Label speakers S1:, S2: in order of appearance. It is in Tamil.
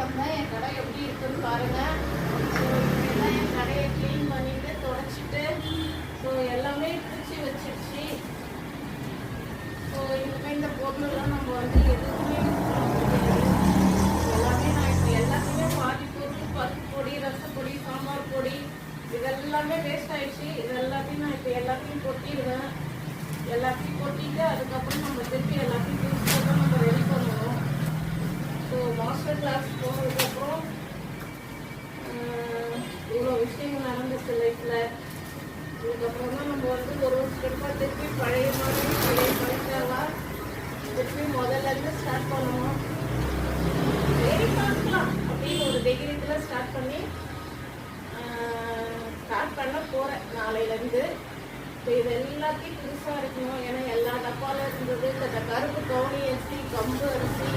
S1: வந்தேன். என் கடை எப்படி இருக்குன்னு பாருங்க. ஸோ இனிமேல் என் கடையை க்ளீன் பண்ணிட்டு தொடச்சிட்டு ஸோ எல்லாமே பிரித்து வச்சிருச்சு. ஸோ இனிமேல் இந்த பொருளெல்லாம் நம்ம வந்து எதுவுமே எல்லாமே நான் இப்போ எல்லாத்தையுமே பாதி பொருள் பருப்பு பொடி, ரசப்பொடி, சாம்பார் பொடி இதெல்லாமே வேஸ்ட் ஆயிடுச்சு. இது எல்லாத்தையும் நான் இப்போ எல்லாத்தையும் கொட்டிடுவேன். எல்லாத்தையும் கொட்டிட்டு அதுக்கப்புறம் நம்ம திருப்பி எல்லாத்தையும் பிரித்து தான் நம்ம ரெடி பண்ணுவோம். ஸோ மாஸ்டர் கிளாஸ் போனதுக்கப்புறம் இவ்வளோ விஷயங்கள் நடந்துச்சு லைஃப்பில். இதுக்கப்புறம் தான் நம்ம வந்து ஒரு ஸ்டெப்பாக திருப்பி பழைய மாதிரி பழைய படிக்கலாம், திருப்பி முதல்லேருந்து ஸ்டார்ட் பண்ணுவோம். டெய்லி பார்க்கலாம் அப்படின்னு ஒரு தைரியத்தில் ஸ்டார்ட் பண்ண போகிறேன் நாளையிலேருந்து. இப்போ இது எல்லாத்தையும் புதுசாக இருக்கணும். ஏன்னா எல்லா டப்பாவில் இருந்தது இந்த கருப்பு கவுனி அரிசி, கம்பு அரிசி